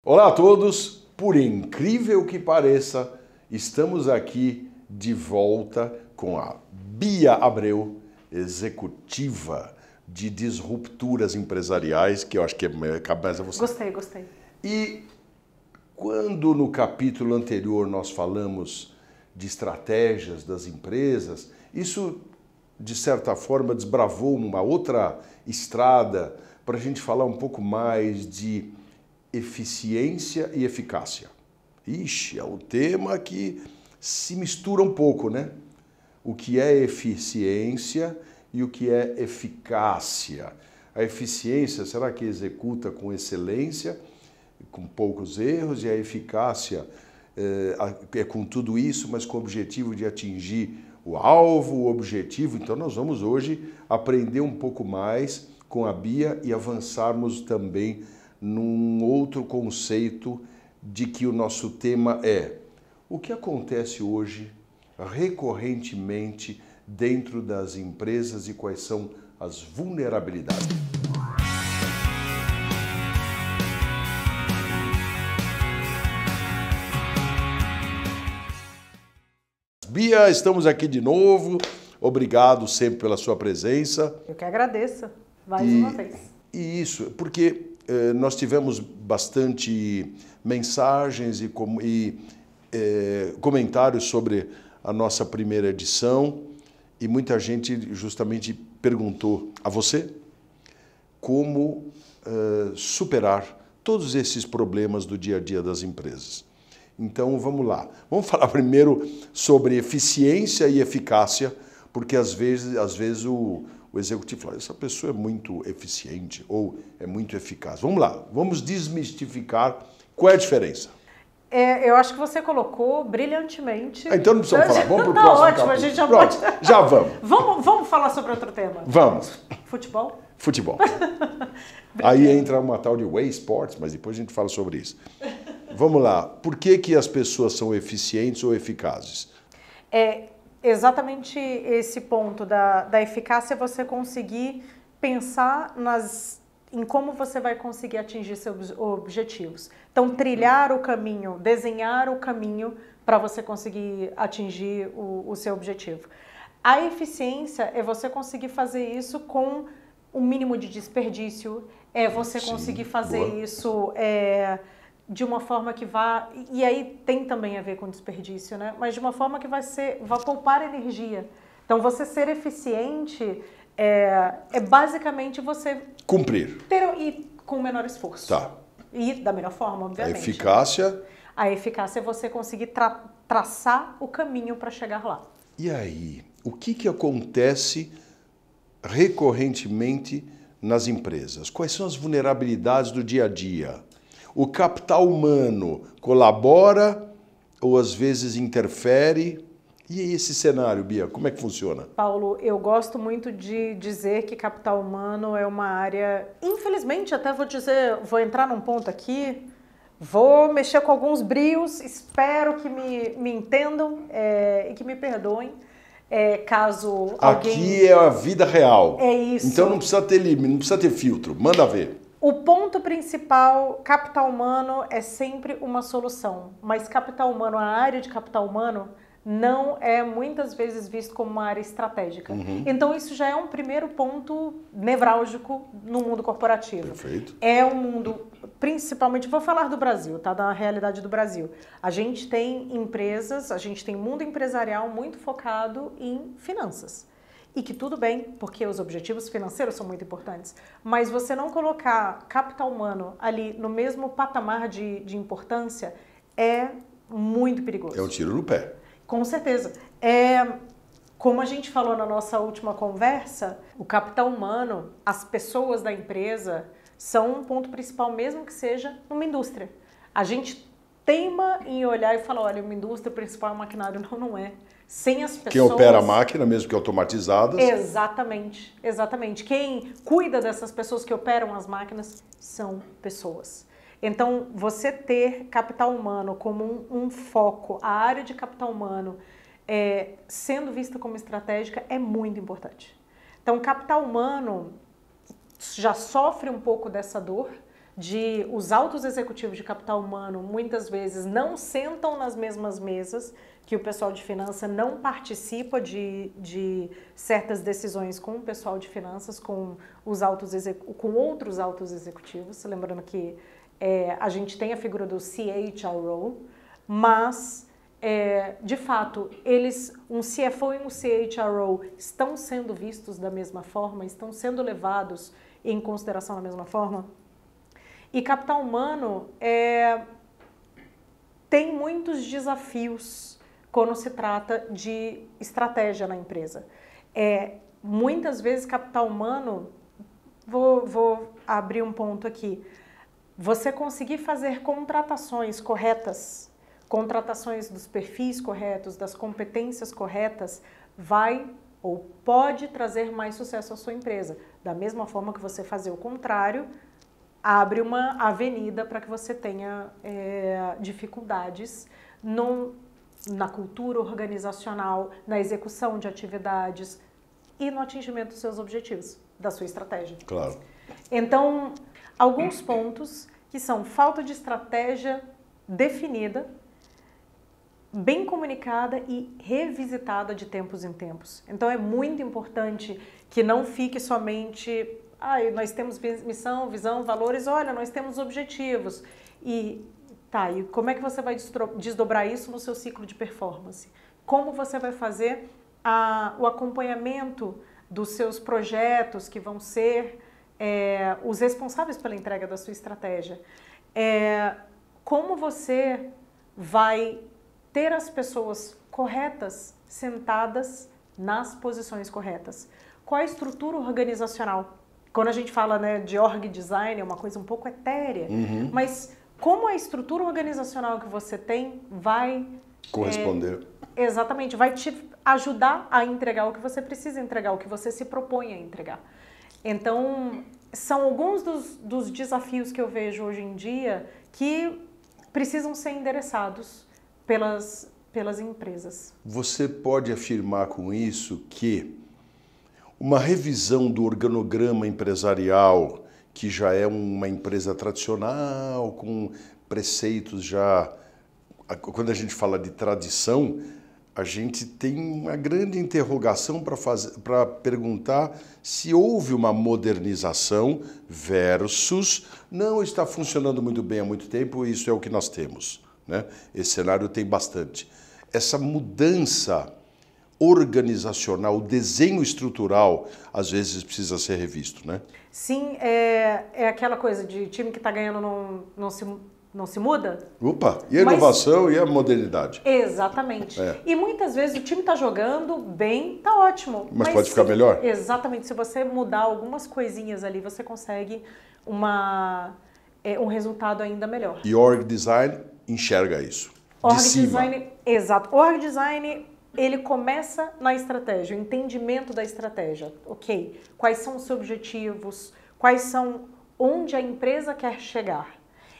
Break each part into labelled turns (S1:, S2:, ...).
S1: Olá a todos, por incrível que pareça, estamos aqui de volta com a Bia Abreu, executiva de disrupturas empresariais, que eu acho que cabeça você.
S2: Gostei.
S1: E quando no capítulo anterior nós falamos de estratégias das empresas, isso de certa forma desbravou uma outra estrada para a gente falar um pouco mais de eficiência e eficácia. Ixi, é um tema que se mistura um pouco, né? O que é eficiência e o que é eficácia. A eficiência, será que executa com excelência, com poucos erros, e a eficácia é com tudo isso, mas com o objetivo de atingir o alvo, o objetivo. Então nós vamos hoje aprender um pouco mais com a Bia e avançarmos também num outro conceito de que o nosso tema é o que acontece hoje recorrentemente dentro das empresas e quais são as vulnerabilidades. Bia, estamos aqui de novo. Obrigado sempre pela sua presença.
S2: Eu que agradeço, mais uma vez.
S1: E isso, porque nós tivemos bastante mensagens e comentários sobre a nossa primeira edição e muita gente justamente perguntou a você como superar todos esses problemas do dia a dia das empresas. Então vamos lá. Vamos falar primeiro sobre eficiência e eficácia, porque às vezes o executivo fala, essa pessoa é muito eficiente ou é muito eficaz. Vamos lá, vamos desmistificar qual é a diferença.
S2: Eu acho que você colocou brilhantemente.
S1: Então não precisamos falar, vamos para o
S2: Tá
S1: próximo
S2: ótimo,
S1: capítulo.
S2: a gente já
S1: Pronto,
S2: pode...
S1: já vamos.
S2: Vamos falar sobre outro tema.
S1: Vamos.
S2: Futebol?
S1: Futebol. Aí entra uma tal de Whey Sports, mas depois a gente fala sobre isso. Vamos lá, por que as pessoas são eficientes ou eficazes?
S2: É exatamente esse ponto da eficácia, você conseguir pensar em como você vai conseguir atingir seus objetivos. Então, trilhar o caminho, desenhar o caminho para você conseguir atingir o seu objetivo. A eficiência é você conseguir fazer isso com o mínimo de desperdício, é você conseguir fazer isso de uma forma que vá... E aí tem também a ver com desperdício, né? Mas de uma forma que vai poupar energia. Então, você ser eficiente é basicamente você...
S1: Cumprir.
S2: E com menor esforço.
S1: Tá.
S2: E da melhor forma, obviamente.
S1: A eficácia...
S2: A eficácia é você conseguir traçar o caminho para chegar lá.
S1: E aí, o que acontece recorrentemente nas empresas? Quais são as vulnerabilidades do dia a dia? O capital humano colabora ou às vezes interfere? E esse cenário, Bia, como é que funciona?
S2: Paulo, eu gosto muito de dizer que capital humano é uma área, infelizmente, até vou entrar num ponto aqui, vou mexer com alguns brios, espero que me entendam e que me perdoem. Caso alguém...
S1: Aqui é a vida real.
S2: É isso.
S1: Então não precisa ter limite, não precisa ter filtro. Manda ver.
S2: O ponto principal, capital humano é sempre uma solução, mas capital humano, a área de capital humano, não é muitas vezes visto como uma área estratégica. Então isso já é um primeiro ponto nevrálgico no mundo corporativo.
S1: Perfeito.
S2: É um mundo, principalmente, vou falar do Brasil, tá? Da realidade do Brasil. A gente tem empresas, a gente tem mundo empresarial muito focado em finanças. E que tudo bem, porque os objetivos financeiros são muito importantes, mas você não colocar capital humano ali no mesmo patamar de importância é muito perigoso.
S1: É um tiro no pé.
S2: Com certeza. Como a gente falou na nossa última conversa, o capital humano, as pessoas da empresa, são um ponto principal, mesmo que seja numa indústria. A gente teima em olhar e falar, olha, uma indústria principal é o maquinário. Não é. Sem as pessoas...
S1: Quem opera a máquina, mesmo que automatizadas.
S2: Exatamente. Quem cuida dessas pessoas que operam as máquinas são pessoas. Então, você ter capital humano como um foco, a área de capital humano sendo vista como estratégica é muito importante. Então, capital humano já sofre um pouco dessa dor de os altos executivos de capital humano muitas vezes não sentam nas mesmas mesas, que o pessoal de finanças não participa de certas decisões com o pessoal de finanças, com outros altos executivos. Lembrando que a gente tem a figura do CHRO, mas, de fato, um CFO e um CHRO estão sendo vistos da mesma forma, estão sendo levados em consideração da mesma forma. E capital humano tem muitos desafios quando se trata de estratégia na empresa. Muitas vezes capital humano, vou abrir um ponto aqui, você conseguir fazer contratações corretas, contratações dos perfis corretos, das competências corretas, vai ou pode trazer mais sucesso à sua empresa. Da mesma forma que você fazer o contrário, abre uma avenida para que você tenha dificuldades na cultura organizacional, na execução de atividades e no atingimento dos seus objetivos, da sua estratégia.
S1: Claro.
S2: Então, alguns pontos que são falta de estratégia definida, bem comunicada e revisitada de tempos em tempos. Então, é muito importante que não fique somente... nós temos missão, visão, valores, olha, nós temos objetivos. E como é que você vai desdobrar isso no seu ciclo de performance? Como você vai fazer o acompanhamento dos seus projetos que vão ser os responsáveis pela entrega da sua estratégia? Como você vai ter as pessoas corretas sentadas nas posições corretas? Qual a estrutura organizacional? Quando a gente fala, de org design, é uma coisa um pouco etérea, mas como a estrutura organizacional que você tem vai...
S1: corresponder.
S2: Exatamente, vai te ajudar a entregar o que você precisa entregar, o que você se propõe a entregar. Então, são alguns dos desafios que eu vejo hoje em dia que precisam ser endereçados pelas empresas.
S1: Você pode afirmar com isso que uma revisão do organograma empresarial, que já é uma empresa tradicional, com preceitos já... Quando a gente fala de tradição, a gente tem uma grande interrogação para perguntar se houve uma modernização versus não está funcionando muito bem há muito tempo e isso é o que nós temos, né? Esse cenário tem bastante. Essa mudança organizacional, o desenho estrutural, às vezes precisa ser revisto, né?
S2: Sim, é aquela coisa de time que está ganhando não se muda.
S1: Opa, e a inovação e a modernidade.
S2: Exatamente. E muitas vezes o time está jogando bem, está ótimo.
S1: Mas pode ficar melhor?
S2: Exatamente. Se você mudar algumas coisinhas ali, você consegue um resultado ainda melhor.
S1: E org design enxerga isso.
S2: Org design, exato. Org design, ele começa na estratégia, o entendimento da estratégia. Ok, quais são os seus objetivos, onde a empresa quer chegar.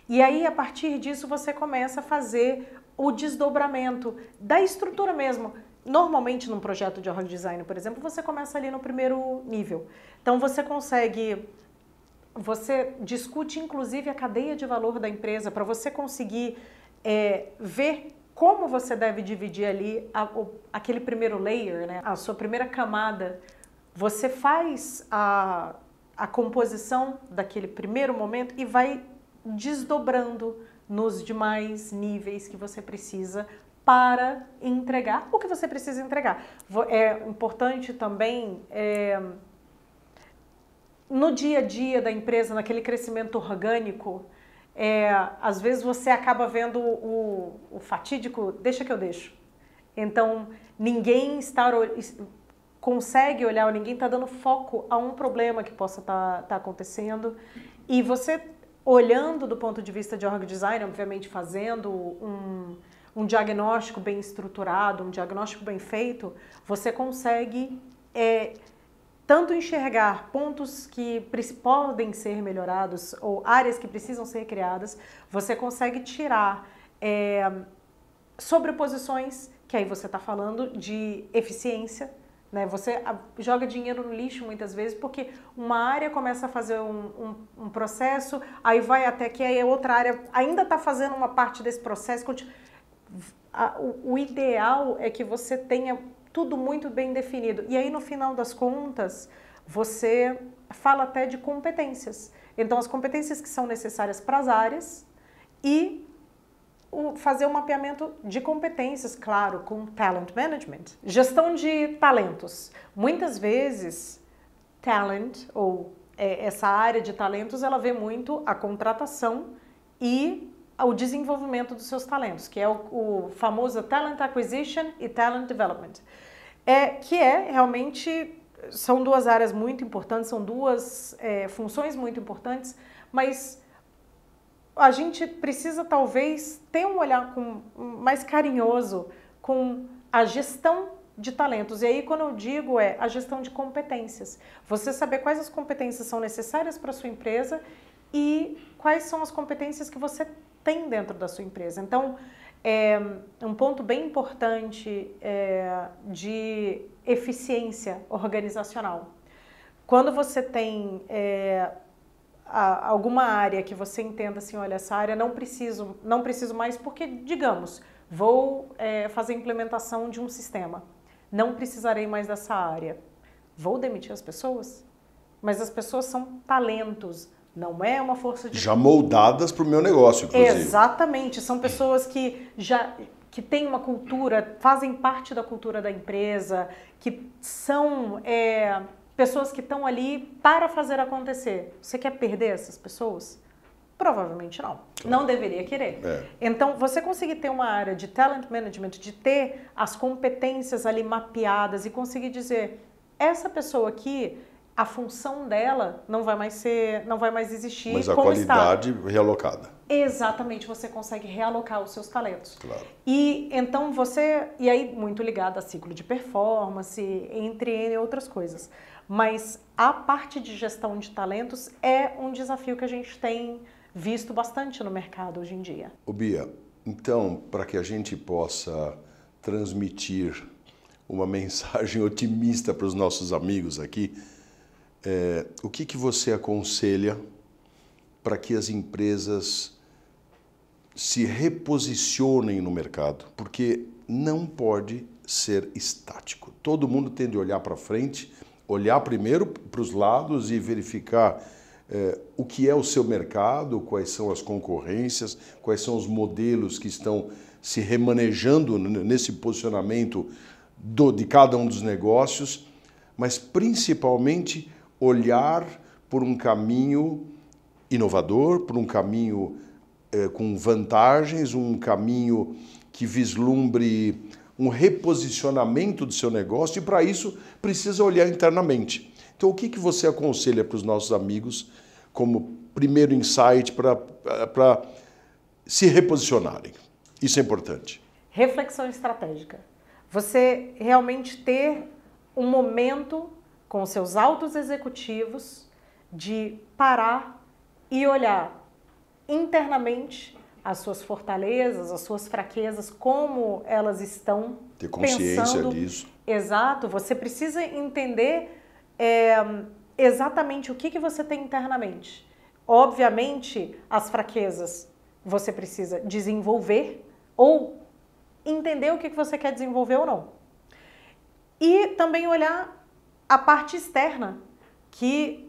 S2: E aí, a partir disso, você começa a fazer o desdobramento da estrutura mesmo. Normalmente, num projeto de org design, por exemplo, você começa ali no primeiro nível. Então, você discute, inclusive, a cadeia de valor da empresa para você conseguir ver como você deve dividir ali aquele primeiro layer, né? A sua primeira camada. Você faz a composição daquele primeiro momento e vai desdobrando nos demais níveis que você precisa para entregar o que você precisa entregar. É importante também, no dia a dia da empresa, naquele crescimento orgânico, às vezes você acaba vendo o fatídico, deixa que eu deixo. Então, ninguém consegue olhar, ou ninguém está dando foco a um problema que possa estar acontecendo. E você, olhando do ponto de vista de org design, obviamente fazendo um diagnóstico bem estruturado, um diagnóstico bem feito, você consegue tanto enxergar pontos que podem ser melhorados ou áreas que precisam ser criadas, você consegue tirar sobreposições, que aí você está falando de eficiência, né? Você joga dinheiro no lixo muitas vezes porque uma área começa a fazer um processo, aí vai até que a outra área ainda está fazendo uma parte desse processo. O ideal é que você tenha tudo muito bem definido. E aí, no final das contas, você fala até de competências. Então, as competências que são necessárias para as áreas e fazer um mapeamento de competências, claro, com talent management. Gestão de talentos. Muitas vezes, talent, ou essa área de talentos, ela vê muito a contratação e o desenvolvimento dos seus talentos, que é o famoso Talent Acquisition e Talent Development. Que realmente, são duas áreas muito importantes, são duas funções muito importantes, mas a gente precisa talvez ter um olhar mais carinhoso com a gestão de talentos. E aí, quando eu digo a gestão de competências, você saber quais as competências são necessárias para a sua empresa e quais são as competências que você tem dentro da sua empresa. Então, um ponto bem importante de eficiência organizacional. Quando você tem alguma área que você entenda assim, olha, essa área não preciso mais porque, digamos, vou fazer a implementação de um sistema, não precisarei mais dessa área. Vou demitir as pessoas? Mas as pessoas são talentos, não é uma força de...
S1: Já moldadas para o meu negócio, inclusive.
S2: Exatamente, são pessoas que têm uma cultura, fazem parte da cultura da empresa, que são pessoas que estão ali para fazer acontecer. Você quer perder essas pessoas? Provavelmente não. Não deveria querer. Então, você conseguir ter uma área de talent management, de ter as competências ali mapeadas e conseguir dizer, essa pessoa aqui, a função dela não vai mais existir.
S1: Mas a qualidade realocada.
S2: Exatamente, você consegue realocar os seus talentos.
S1: Claro.
S2: E então e aí muito ligado a ciclo de performance, entre outras coisas. Mas a parte de gestão de talentos é um desafio que a gente tem visto bastante no mercado hoje em dia.
S1: Ô Bia, então, para que a gente possa transmitir uma mensagem otimista para os nossos amigos aqui, o que você aconselha para que as empresas se reposicionem no mercado? Porque não pode ser estático. Todo mundo tem de olhar para frente, olhar primeiro para os lados e verificar o que é o seu mercado, quais são as concorrências, quais são os modelos que estão se remanejando nesse posicionamento de cada um dos negócios, mas principalmente olhar por um caminho inovador, por um caminho com vantagens, um caminho que vislumbre um reposicionamento do seu negócio, e para isso precisa olhar internamente. Então, o que você aconselha para os nossos amigos como primeiro insight para se reposicionarem? Isso é importante.
S2: Reflexão estratégica. Você realmente ter um momento com seus altos executivos de parar e olhar internamente as suas fortalezas, as suas fraquezas, como elas estão
S1: ter consciência
S2: pensando.
S1: Disso.
S2: Exato, você precisa entender exatamente o que você tem internamente. Obviamente, as fraquezas você precisa desenvolver ou entender o que você quer desenvolver ou não. E também olhar a parte externa, que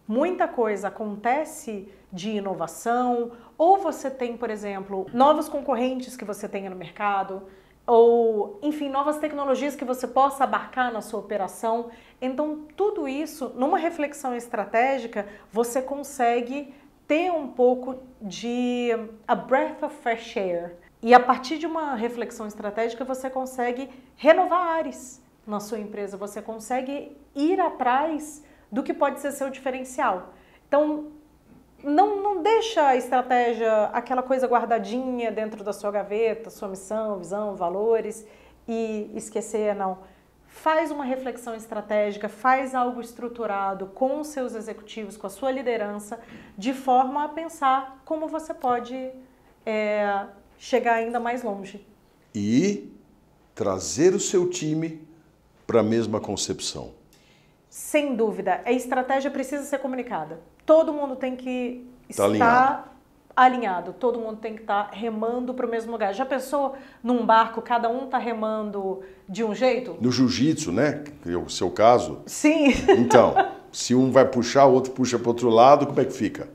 S2: muita coisa acontece de inovação, ou você tem, por exemplo, novos concorrentes que você tenha no mercado, ou, enfim, novas tecnologias que você possa abarcar na sua operação. Então, tudo isso, numa reflexão estratégica, você consegue ter um pouco de a breath of fresh air. E a partir de uma reflexão estratégica, você consegue renovar áreas na sua empresa, você consegue ir atrás do que pode ser seu diferencial. Então, não deixa a estratégia, aquela coisa guardadinha dentro da sua gaveta, sua missão, visão, valores, e esquecer, não. Faz uma reflexão estratégica, faz algo estruturado com os seus executivos, com a sua liderança, de forma a pensar como você pode chegar ainda mais longe.
S1: E trazer o seu time para a mesma concepção.
S2: Sem dúvida, a estratégia precisa ser comunicada. Todo mundo tem que
S1: estar
S2: alinhado, todo mundo tem que estar remando para o mesmo lugar. Já pensou num barco, cada um está remando de um jeito?
S1: No jiu-jitsu, né? Que é o seu caso.
S2: Sim.
S1: Então, se um vai puxar, o outro puxa para o outro lado, como é que fica?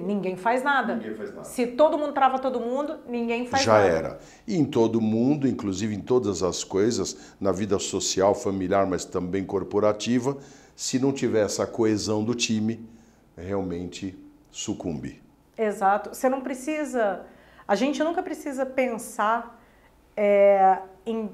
S2: Ninguém faz nada.
S1: Ninguém faz nada.
S2: Se todo mundo trava todo mundo, ninguém faz
S1: Já
S2: nada.
S1: era. E em todo mundo, inclusive em todas as coisas, na vida social, familiar, mas também corporativa, se não tiver essa coesão do time, realmente sucumbe.
S2: Exato. Você não precisa... A gente nunca precisa pensar em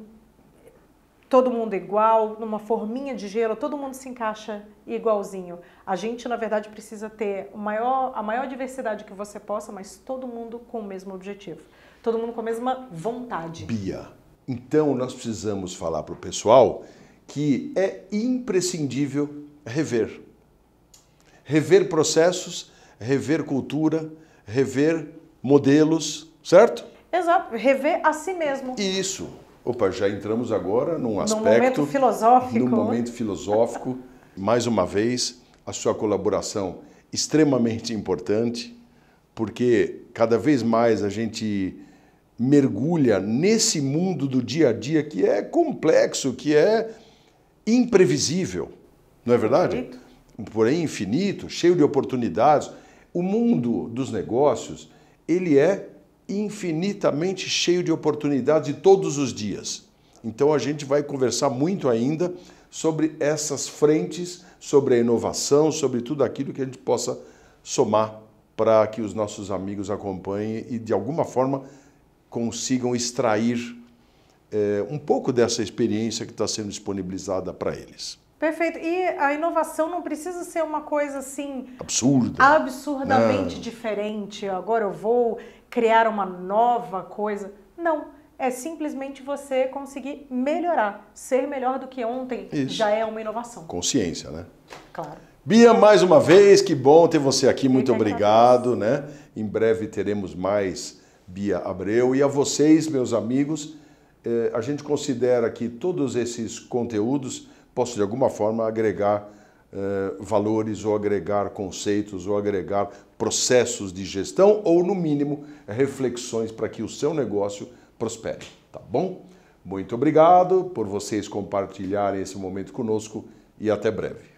S2: todo mundo igual, numa forminha de gelo, todo mundo se encaixa igualzinho. A gente, na verdade, precisa ter a maior diversidade que você possa, mas todo mundo com o mesmo objetivo. Todo mundo com a mesma vontade.
S1: Bia, então nós precisamos falar para o pessoal que é imprescindível rever. Rever processos, rever cultura, rever modelos, certo?
S2: Exato, rever a si mesmo.
S1: Isso. Opa, já entramos agora num aspecto...
S2: Num momento filosófico.
S1: Num momento filosófico. Mais uma vez, a sua colaboração extremamente importante, porque cada vez mais a gente mergulha nesse mundo do dia a dia que é complexo, que é imprevisível, não é verdade?
S2: Perfeito.
S1: Porém infinito, cheio de oportunidades. O mundo dos negócios, ele é infinitamente cheio de oportunidades todos os dias. Então a gente vai conversar muito ainda sobre essas frentes, sobre a inovação, sobre tudo aquilo que a gente possa somar para que os nossos amigos acompanhem e de alguma forma consigam extrair um pouco dessa experiência que está sendo disponibilizada para eles.
S2: Perfeito. E a inovação não precisa ser uma coisa assim...
S1: Não.
S2: absurdamente diferente. Agora eu vou criar uma nova coisa. Não. É simplesmente você conseguir melhorar. Ser melhor do que ontem. Isso. Já é uma inovação.
S1: Consciência, né?
S2: Claro.
S1: Bia, mais uma vez, que bom ter você aqui. Muito obrigado, né? Em breve teremos mais Bia Abreu. E a vocês, meus amigos, a gente considera que todos esses conteúdos possam, de alguma forma, agregar valores ou agregar conceitos ou agregar processos de gestão ou, no mínimo, reflexões para que o seu negócio prospere, tá bom? Muito obrigado por vocês compartilharem esse momento conosco e até breve.